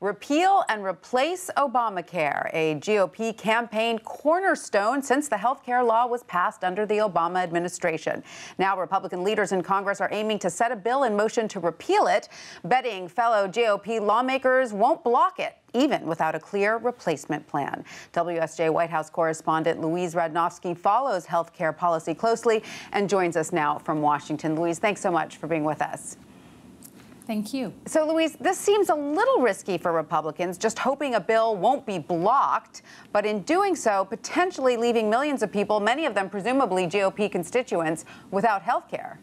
Repeal and replace Obamacare, a GOP campaign cornerstone since the health care law was passed under the Obama administration. Now, Republican leaders in Congress are aiming to set a bill in motion to repeal it, betting fellow GOP lawmakers won't block it, even without a clear replacement plan. WSJ White House correspondent Louise Radnofsky follows health care policy closely and joins us now from Washington. Louise, thanks so much for being with us. Thank you. So, Louise, this seems a little risky for Republicans, just hoping a bill won't be blocked, but in doing so, potentially leaving millions of people, many of them presumably GOP constituents, without health care.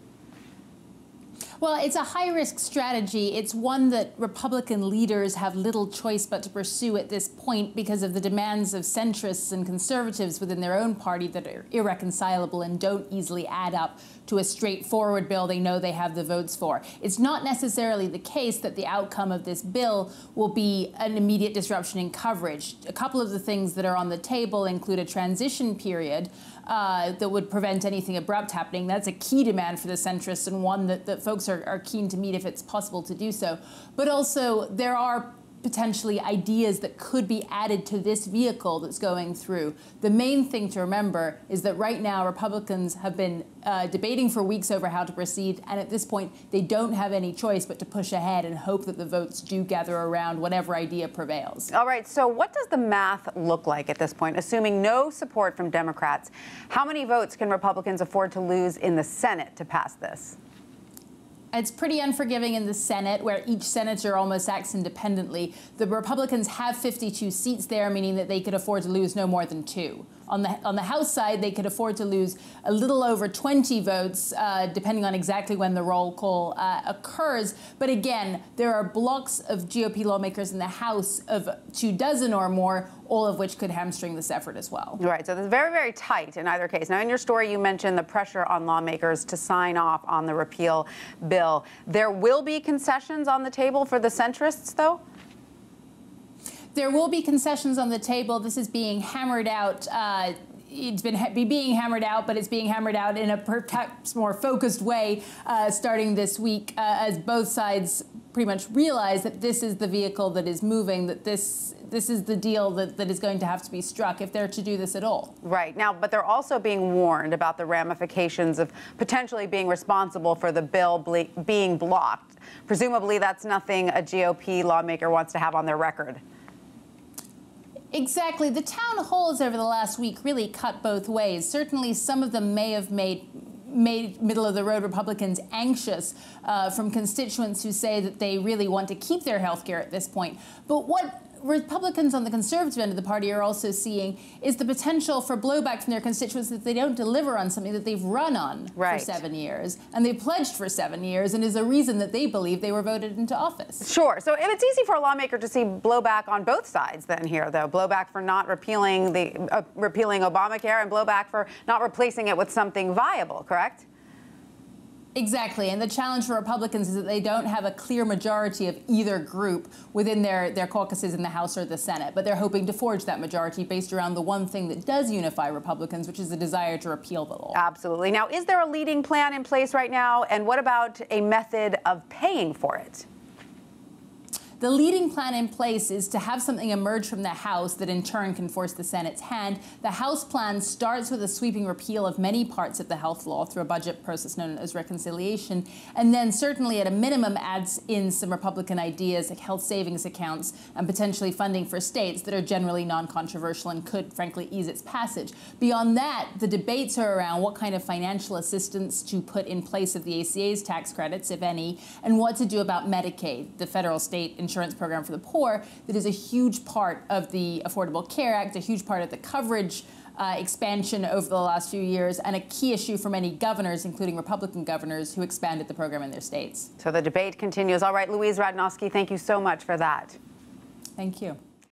Well, it's a high-risk strategy. It's one that Republican leaders have little choice but to pursue at this point because of the demands of centrists and conservatives within their own party that are irreconcilable and don't easily add up to a straightforward bill they know they have the votes for. It's not necessarily the case that the outcome of this bill will be an immediate disruption in coverage. A couple of the things that are on the table include a transition period that would prevent anything abrupt happening. That's a key demand for the centrists and one that folks are keen to meet if it's possible to do so. But also, there are potentially ideas that could be added to this vehicle that's going through. The main thing to remember is that right now Republicans have been debating for weeks over how to proceed, and at this point they don't have any choice but to push ahead and hope that the votes do gather around whatever idea prevails. All right, so what does the math look like at this point? Assuming no support from Democrats, how many votes can Republicans afford to lose in the Senate to pass this? It's pretty unforgiving in the Senate, where each senator almost acts independently. The Republicans have 52 seats there, meaning that they could afford to lose no more than 2. On the House side, they could afford to lose a little over 20 votes, depending on exactly when the roll call occurs. But again, there are blocks of GOP lawmakers in the House of 24 or more, all of which could hamstring this effort as well. Right. So this is very, very tight in either case. Now, in your story, you mentioned the pressure on lawmakers to sign off on the repeal bill. There will be concessions on the table for the centrists, though? There will be concessions on the table. This is being hammered out. It's been being hammered out, but it's being hammered out in a perhaps more focused way starting this week as both sides pretty much realize that this is the vehicle that is moving, that this is the deal that is going to have to be struck if they're to do this at all. Right. Now, but they're also being warned about the ramifications of potentially being responsible for the bill being blocked. Presumably, that's nothing a GOP lawmaker wants to have on their record. Exactly. The town halls over the last week really cut both ways. Certainly, some of them may have made middle-of-the-road Republicans anxious from constituents who say that they really want to keep their health care at this point. But what Republicans on the conservative end of the party are also seeing is the potential for blowback from their constituents that they don't deliver on something that they've run on for 7 years, and they've pledged for 7 years, and is a reason that they believe they were voted into office. Sure. So it's easy for a lawmaker to see blowback on both sides then here, though. Blowback for not repealing repealing Obamacare, and blowback for not replacing it with something viable, correct? Exactly. And the challenge for Republicans is that they don't have a clear majority of either group within their caucuses in the House or the Senate. But they're hoping to forge that majority based around the one thing that does unify Republicans, which is the desire to repeal the law. Absolutely. Now, is there a leading plan in place right now? And what about a method of paying for it? The leading plan in place is to have something emerge from the House that in turn can force the Senate's hand. The House plan starts with a sweeping repeal of many parts of the health law through a budget process known as reconciliation, and then certainly at a minimum adds in some Republican ideas like health savings accounts and potentially funding for states that are generally non-controversial and could, frankly, ease its passage. Beyond that, the debates are around what kind of financial assistance to put in place of the ACA's tax credits, if any, and what to do about Medicaid, the federal state insurance program for the poor, that is a huge part of the Affordable Care Act, a huge part of the coverage expansion over the last few years, and a key issue for many governors, including Republican governors, who expanded the program in their states. So the debate continues. All right, Louise Radnofsky, thank you so much for that. Thank you.